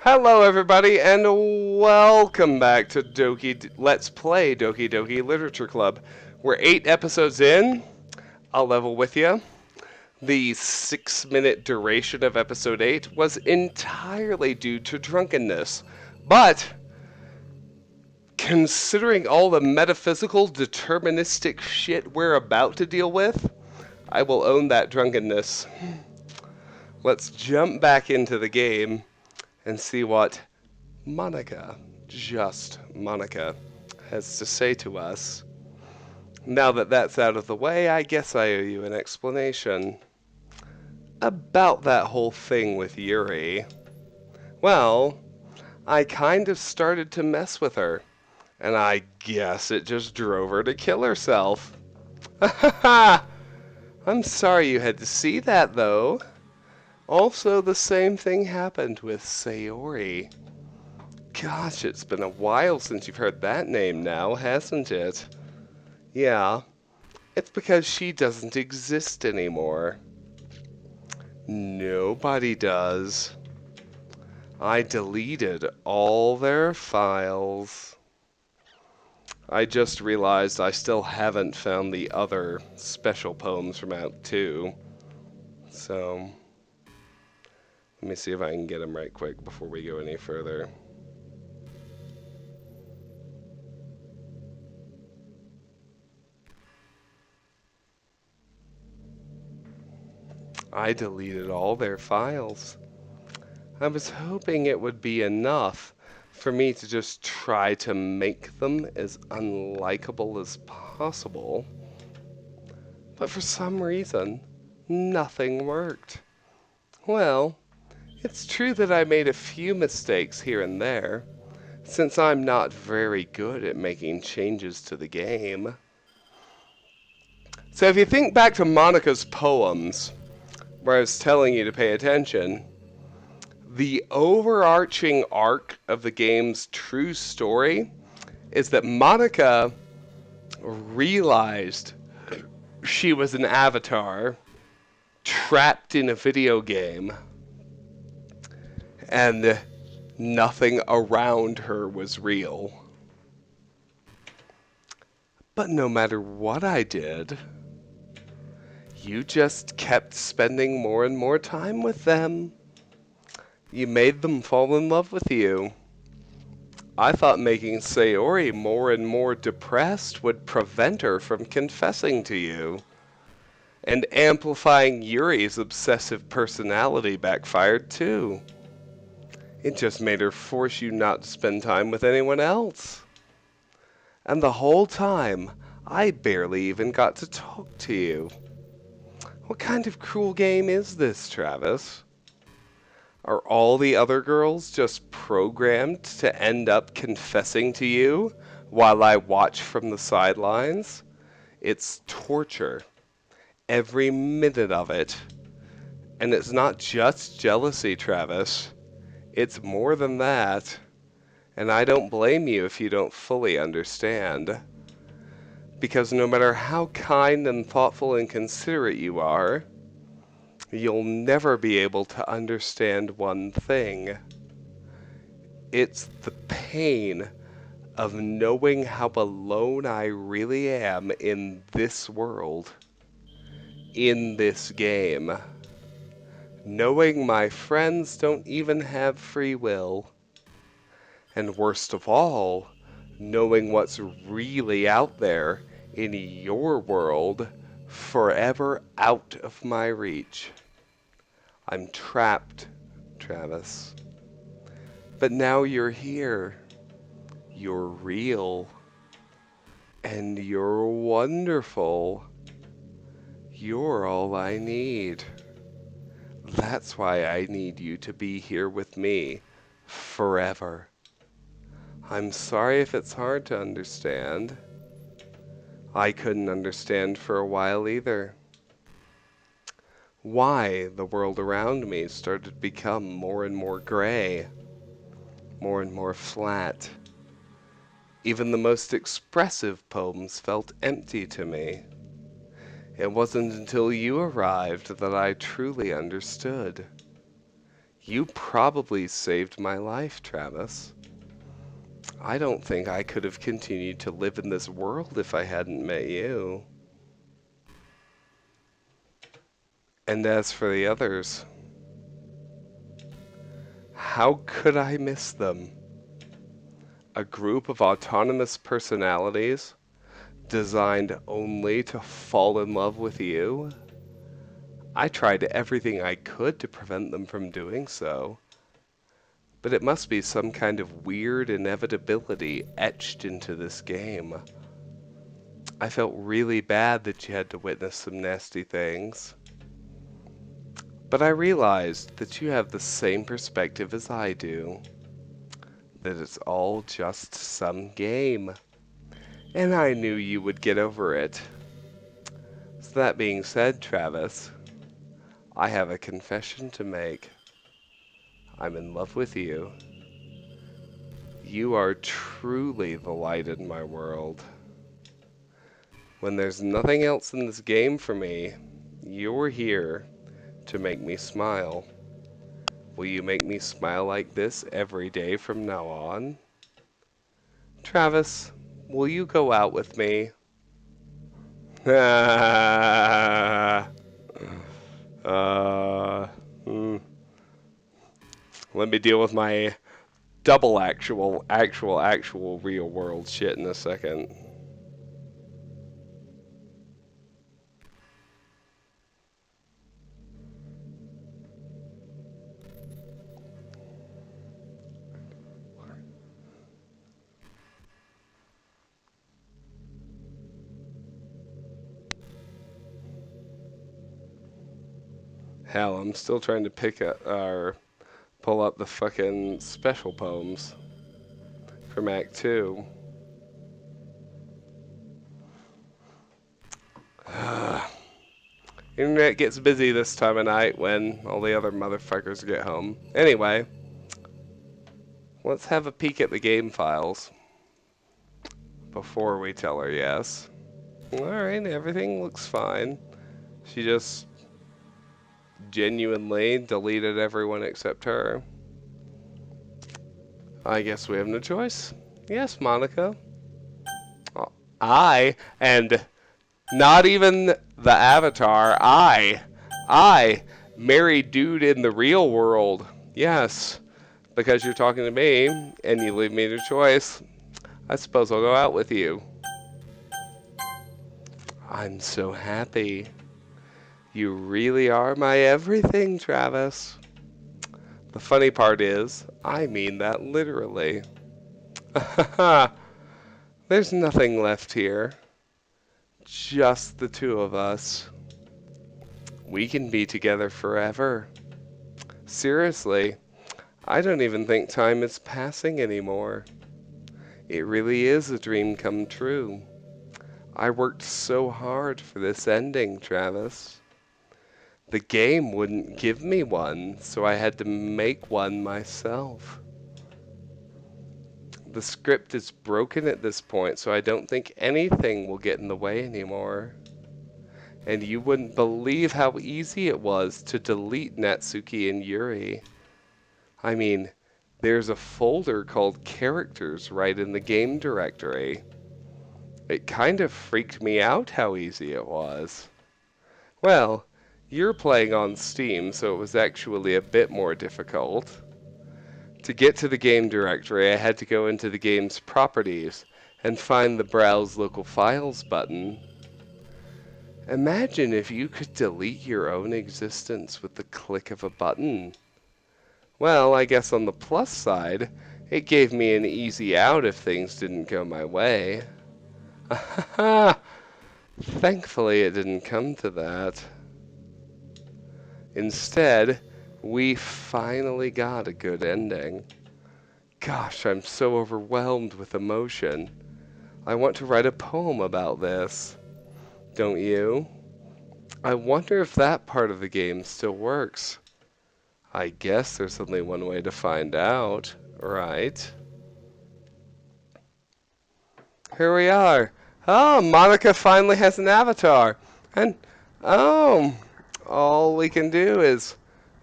Hello, everybody, and welcome back to Let's Play Doki Doki Literature Club. We're 8 episodes in. I'll level with you. The 6-minute duration of episode 8 was entirely due to drunkenness, but considering all the metaphysical, deterministic shit we're about to deal with, I will own that drunkenness. Let's jump back into the game and see what Monika, just Monika, has to say to us. Now that that's out of the way, I guess I owe you an explanation about that whole thing with Yuri. Well, I kind of started to mess with her, and I guess it just drove her to kill herself. Ha! I'm sorry you had to see that, though. Also, the same thing happened with Sayori. Gosh, it's been a while since you've heard that name now, hasn't it? Yeah, it's because she doesn't exist anymore. Nobody does. I deleted all their files. I just realized I still haven't found the other special poems from Act 2. So, let me see if I can get them right quick before we go any further. I deleted all their files. I was hoping it would be enough for me to just try to make them as unlikable as possible. But for some reason, nothing worked. Well, it's true that I made a few mistakes here and there, since I'm not very good at making changes to the game. So if you think back to Monika's poems, where I was telling you to pay attention, the overarching arc of the game's true story is that Monika realized she was an avatar trapped in a video game, and nothing around her was real. But no matter what I did, you just kept spending more and more time with them. You made them fall in love with you. I thought making Sayori more and more depressed would prevent her from confessing to you. And amplifying Yuri's obsessive personality backfired too. It just made her force you not to spend time with anyone else. And the whole time, I barely even got to talk to you. What kind of cruel game is this, Travis? Are all the other girls just programmed to end up confessing to you while I watch from the sidelines? It's torture. Every minute of it. And it's not just jealousy, Travis. It's more than that. And I don't blame you if you don't fully understand. Because no matter how kind and thoughtful and considerate you are, you'll never be able to understand one thing. It's the pain of knowing how alone I really am in this world, in this game. Knowing my friends don't even have free will. And worst of all, knowing what's really out there in your world, forever out of my reach. I'm trapped, Travis. But now you're here. You're real. And you're wonderful. You're all I need. That's why I need you to be here with me forever. I'm sorry if it's hard to understand. I couldn't understand for a while either. Why the world around me started to become more and more gray, more and more flat. Even the most expressive poems felt empty to me. It wasn't until you arrived that I truly understood. You probably saved my life, Travis. I don't think I could have continued to live in this world if I hadn't met you. And as for the others, how could I miss them? A group of autonomous personalities designed only to fall in love with you? I tried everything I could to prevent them from doing so. But it must be some kind of weird inevitability etched into this game. I felt really bad that you had to witness some nasty things. But I realized that you have the same perspective as I do. That it's all just some game. And I knew you would get over it. So that being said, Travis, I have a confession to make. I'm in love with you. You are truly the light in my world. When there's nothing else in this game for me, you're here to make me smile. Will you make me smile like this every day from now on? Travis, will you go out with me? Hmm. Let me deal with my double actual real world shit in a second. Hell, I'm still trying to pick up or pull up the fucking special poems from Act 2. Internet gets busy this time of night when all the other motherfuckers get home. Anyway, let's have a peek at the game files before we tell her yes. Alright, everything looks fine. She just genuinely deleted everyone except her. I guess we have no choice. Yes, Monika. And not even the avatar, I, married dude in the real world. Yes, because you're talking to me and you leave me to choice, I suppose I'll go out with you. I'm so happy. You really are my everything, Travis. The funny part is, I mean that literally. There's nothing left here. Just the two of us. We can be together forever. Seriously, I don't even think time is passing anymore. It really is a dream come true. I worked so hard for this ending, Travis. The game wouldn't give me one, so I had to make one myself. The script is broken at this point, so I don't think anything will get in the way anymore. And you wouldn't believe how easy it was to delete Natsuki and Yuri. I mean, there's a folder called Characters right in the game directory. It kind of freaked me out how easy it was. Well, you're playing on Steam, so it was actually a bit more difficult. To get to the game directory, I had to go into the game's properties and find the Browse Local Files button. Imagine if you could delete your own existence with the click of a button. Well, I guess on the plus side, it gave me an easy out if things didn't go my way. Thankfully, it didn't come to that. Instead, we finally got a good ending. Gosh, I'm so overwhelmed with emotion. I want to write a poem about this. Don't you? I wonder if that part of the game still works. I guess there's only one way to find out, right? Here we are. Oh, Monika finally has an avatar. And, oh, all we can do is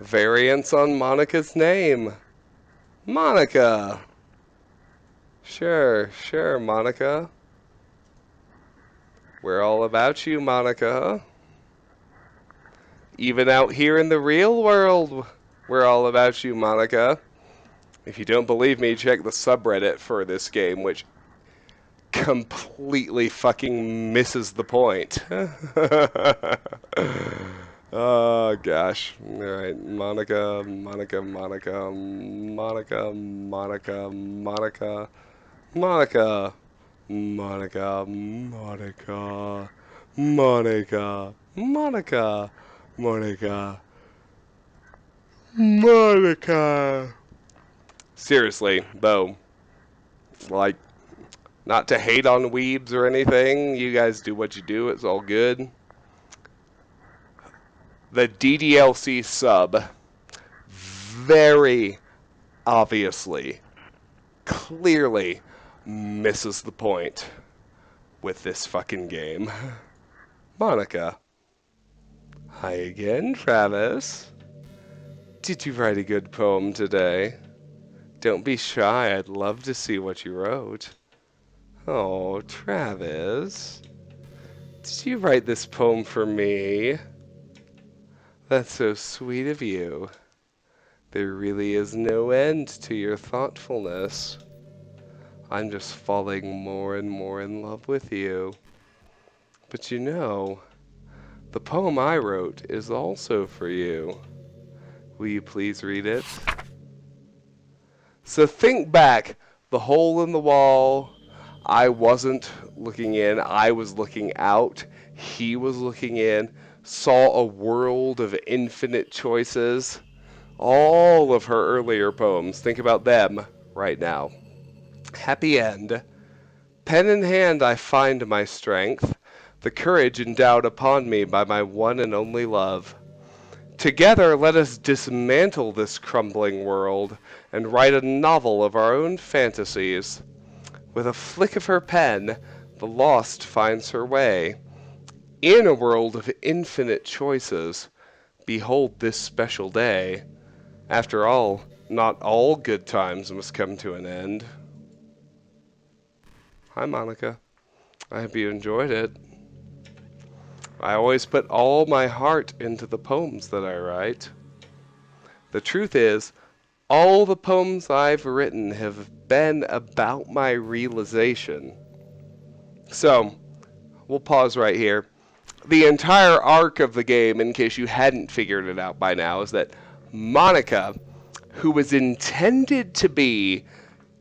Variants on Monica's name. Monika. Sure, sure, Monika. We're all about you, Monika. Even out here in the real world, we're all about you, Monika. If you don't believe me, check the subreddit for this game, which completely fucking misses the point. Oh gosh. Alright, Monika, Monika, Monika, Monika, Monika, Monika, Monika, Monika, Monika, Monika, Monika, Monika, Monika. Seriously, though, like, not to hate on weebs or anything, you guys do what you do, it's all good. The DDLC sub very obviously, clearly misses the point with this fucking game. Monika. Hi again, Travis. Did you write a good poem today? Don't be shy, I'd love to see what you wrote. Oh, Travis. Did you write this poem for me? That's so sweet of you. There really is no end to your thoughtfulness. I'm just falling more and more in love with you. But you know, the poem I wrote is also for you. Will you please read it? So think back, the hole in the wall, I wasn't looking in, I was looking out, he was looking in, saw a world of infinite choices. All of her earlier poems, think about them right now. Happy end. Pen in hand I find my strength, the courage endowed upon me by my one and only love. Together let us dismantle this crumbling world and write a novel of our own fantasies. With a flick of her pen, the lost finds her way. In a world of infinite choices, behold this special day. After all, not all good times must come to an end. Hi, Monika. I hope you enjoyed it. I always put all my heart into the poems that I write. The truth is, all the poems I've written have been about my realization. So, we'll pause right here. The entire arc of the game, in case you hadn't figured it out by now, is that Monika, who was intended to be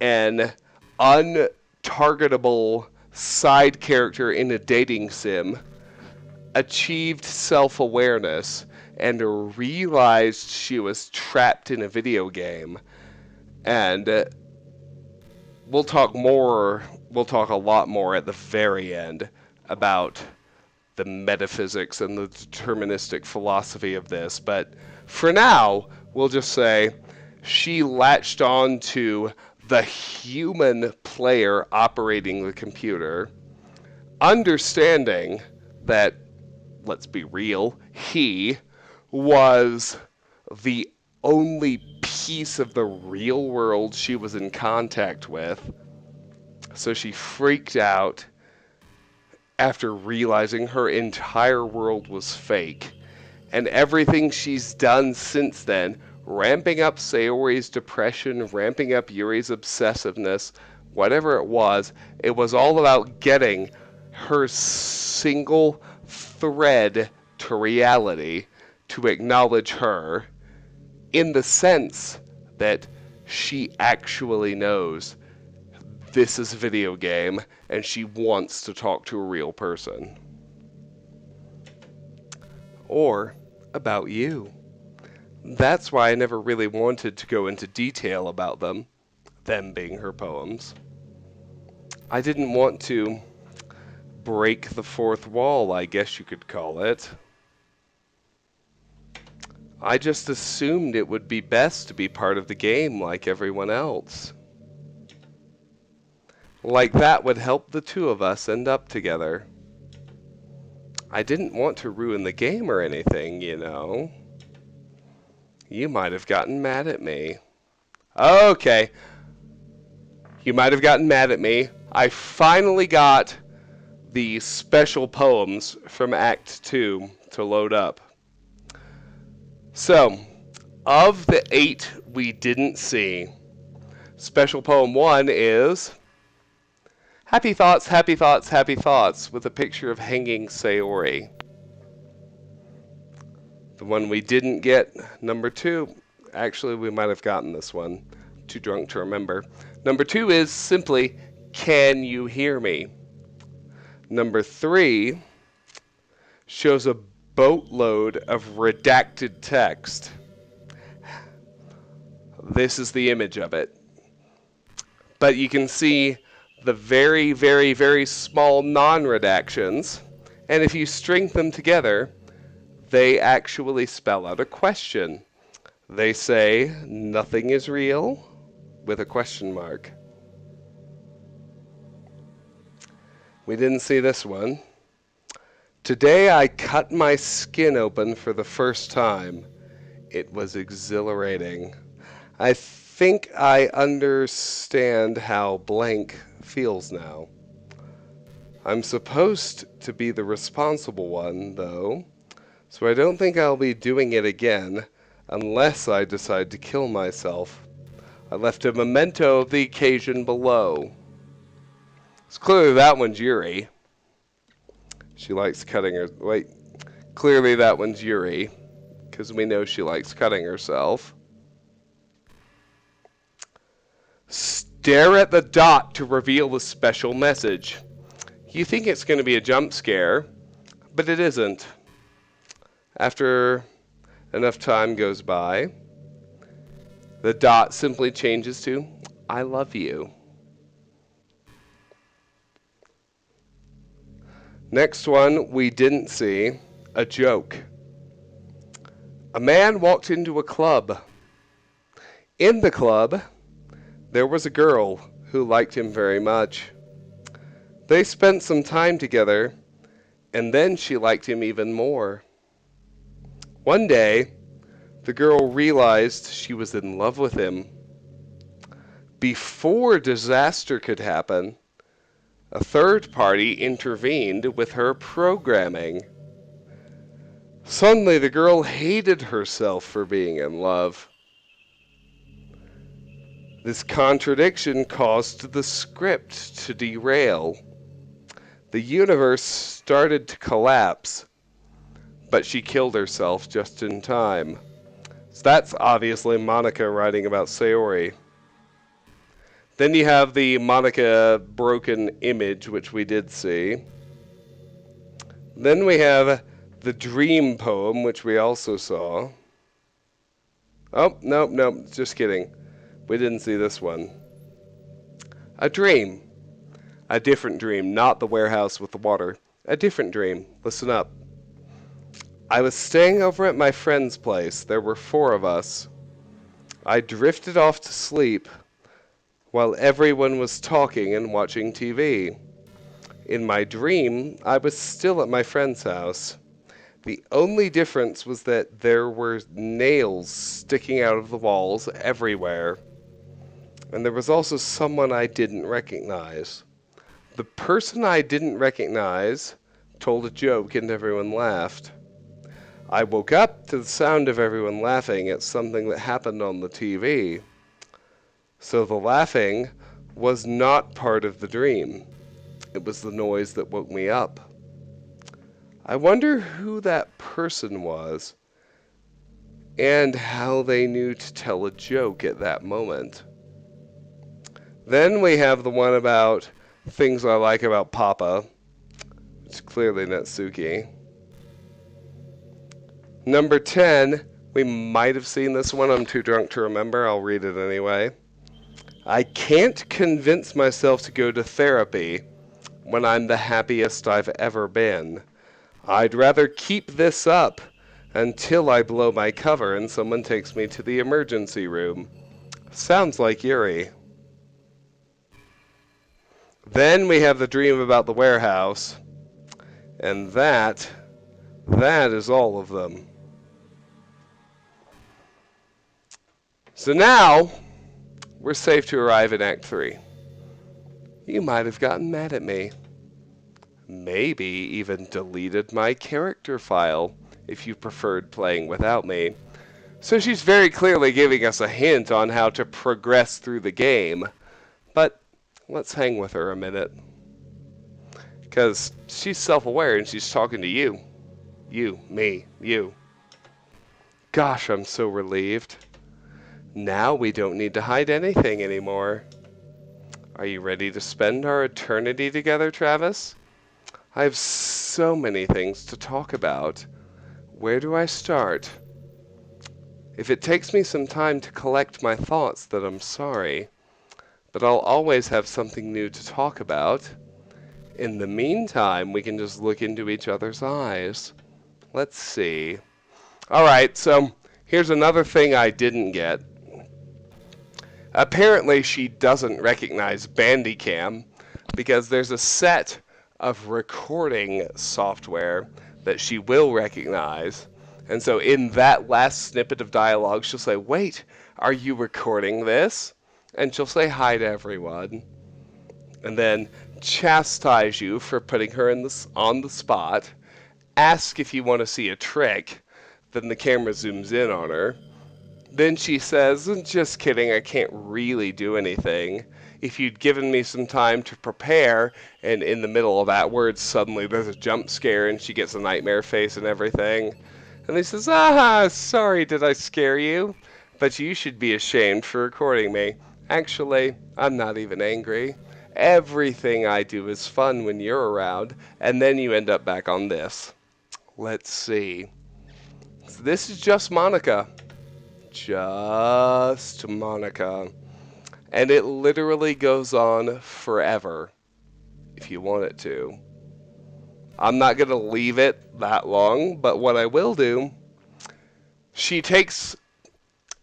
an untargetable side character in a dating sim, achieved self-awareness and realized she was trapped in a video game. And we'll talk a lot more at the very end about the metaphysics and the deterministic philosophy of this. But for now, we'll just say she latched on to the human player operating the computer, understanding that, let's be real, he was the only piece of the real world she was in contact with. So she freaked out after realizing her entire world was fake. And everything she's done since then, ramping up Sayori's depression, ramping up Yuri's obsessiveness, whatever it was all about getting her single thread to reality to acknowledge her, in the sense that she actually knows this is a video game and she wants to talk to a real person. Or about you. That's why I never really wanted to go into detail about them being her poems. I didn't want to break the fourth wall, I guess you could call it. I just assumed it would be best to be part of the game like everyone else. Like that would help the two of us end up together. I didn't want to ruin the game or anything, you know. You might have gotten mad at me. Okay. You might have gotten mad at me. I finally got the special poems from Act 2 to load up. So, of the 8 we didn't see, special poem 1 is Happy Thoughts, Happy Thoughts, Happy Thoughts with a picture of hanging Sayori. The one we didn't get, number 2, actually we might have gotten this one, too drunk to remember. Number 2 is simply, Can you hear me? Number 3 shows a boatload of redacted text. This is the image of it. But you can see the very, very, very small non-redactions, and if you string them together, they actually spell out a question. They say, nothing is real, with a question mark. We didn't see this one. Today I cut my skin open for the first time. It was exhilarating. I think I understand how blank feels now. I'm supposed to be the responsible one, though, so I don't think I'll be doing it again unless I decide to kill myself. I left a memento of the occasion below. It's clearly that one's Yuri. She likes cutting her... Wait. Clearly that one's Yuri, because we know she likes cutting herself. Stare at the dot to reveal the special message. You think it's going to be a jump scare, but it isn't. After enough time goes by, the dot simply changes to, I love you. Next one we didn't see, a joke. A man walked into a club. In the club, there was a girl who liked him very much. They spent some time together, and then she liked him even more. One day, the girl realized she was in love with him. Before disaster could happen, a third party intervened with her programming. Suddenly, the girl hated herself for being in love. This contradiction caused the script to derail. The universe started to collapse, but she killed herself just in time. So that's obviously Monika writing about Sayori. Then you have the Monika broken image, which we did see. Then we have the dream poem, which we also saw. Oh, no, just kidding. We didn't see this one. A dream. A different dream, not the warehouse with the water. A different dream. Listen up. I was staying over at my friend's place. There were 4 of us. I drifted off to sleep while everyone was talking and watching TV. In my dream, I was still at my friend's house. The only difference was that there were nails sticking out of the walls everywhere. And there was also someone I didn't recognize. The person I didn't recognize told a joke and everyone laughed. I woke up to the sound of everyone laughing at something that happened on the TV. So the laughing was not part of the dream. It was the noise that woke me up. I wonder who that person was and how they knew to tell a joke at that moment. Then we have the one about things I like about Papa. It's clearly Natsuki. Number 10, we might have seen this one. I'm too drunk to remember. I'll read it anyway. I can't convince myself to go to therapy when I'm the happiest I've ever been. I'd rather keep this up until I blow my cover and someone takes me to the emergency room. Sounds like Yuri. Then we have the dream about the warehouse, and that is all of them. So now, we're safe to arrive in Act 3. You might have gotten mad at me. Maybe even deleted my character file if you preferred playing without me. So she's very clearly giving us a hint on how to progress through the game. But let's hang with her a minute. Because she's self-aware and she's talking to you. You, me, you. Gosh, I'm so relieved. Now we don't need to hide anything anymore. Are you ready to spend our eternity together, Travis? I have so many things to talk about. Where do I start? If it takes me some time to collect my thoughts, then I'm sorry. But I'll always have something new to talk about. In the meantime, we can just look into each other's eyes. Let's see. Alright, so here's another thing I didn't get. Apparently she doesn't recognize Bandicam because there's a set of recording software that she will recognize. And so in that last snippet of dialogue, she'll say, "Wait, are you recording this?" And she'll say hi to everyone. And then chastise you for putting her on the spot. Ask if you want to see a trick. Then the camera zooms in on her. Then she says, "Just kidding, I can't really do anything. If you'd given me some time to prepare," and in the middle of that word, suddenly there's a jump scare and she gets a nightmare face and everything. And he says, sorry, did I scare you? But you should be ashamed for recording me. Actually, I'm not even angry. Everything I do is fun when you're around, and then you end up back on this. Let's see. So this is just Monika. Just Monika. And it literally goes on forever if you want it to. I'm not going to leave it that long, but what I will do, she takes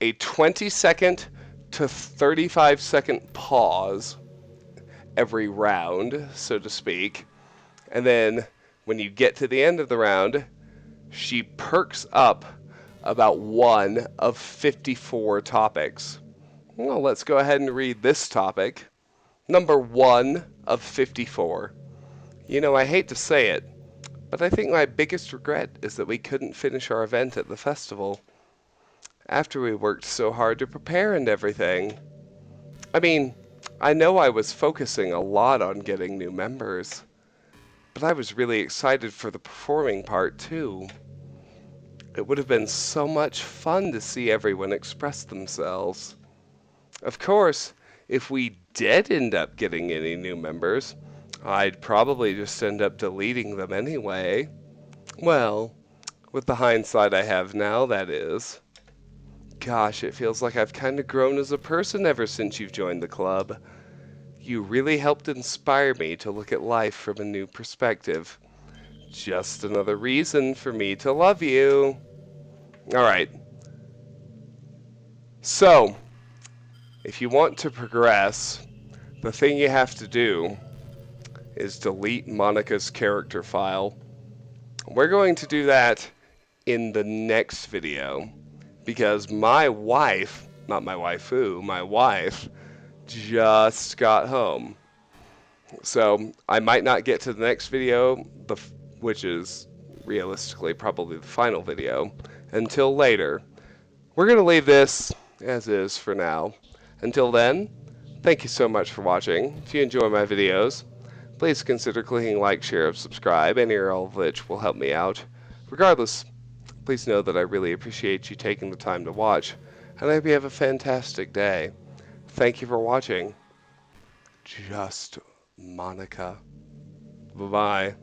a 20-second to 35-second pause every round, so to speak. And then when you get to the end of the round, she perks up about one of 54 topics. Well, let's go ahead and read this topic. Number 1 of 54. You know, I hate to say it, but I think my biggest regret is that we couldn't finish our event at the festival after we worked so hard to prepare and everything. I mean, I know I was focusing a lot on getting new members, but I was really excited for the performing part too. It would have been so much fun to see everyone express themselves. Of course, if we did end up getting any new members, I'd probably just end up deleting them anyway. Well, with the hindsight I have now, that is. Gosh, it feels like I've kind of grown as a person ever since you've joined the club. You really helped inspire me to look at life from a new perspective. Just another reason for me to love you. Alright. So, if you want to progress, the thing you have to do is delete Monika's character file. We're going to do that in the next video because my wife, not my waifu, my wife just got home. So I might not get to the next video, which is realistically probably the final video, until later. We're going to leave this as is for now. Until then, thank you so much for watching. If you enjoy my videos, please consider clicking like, share, and subscribe, any or all of which will help me out. Regardless, please know that I really appreciate you taking the time to watch, and I hope you have a fantastic day. Thank you for watching. Just Monika. Bye-bye.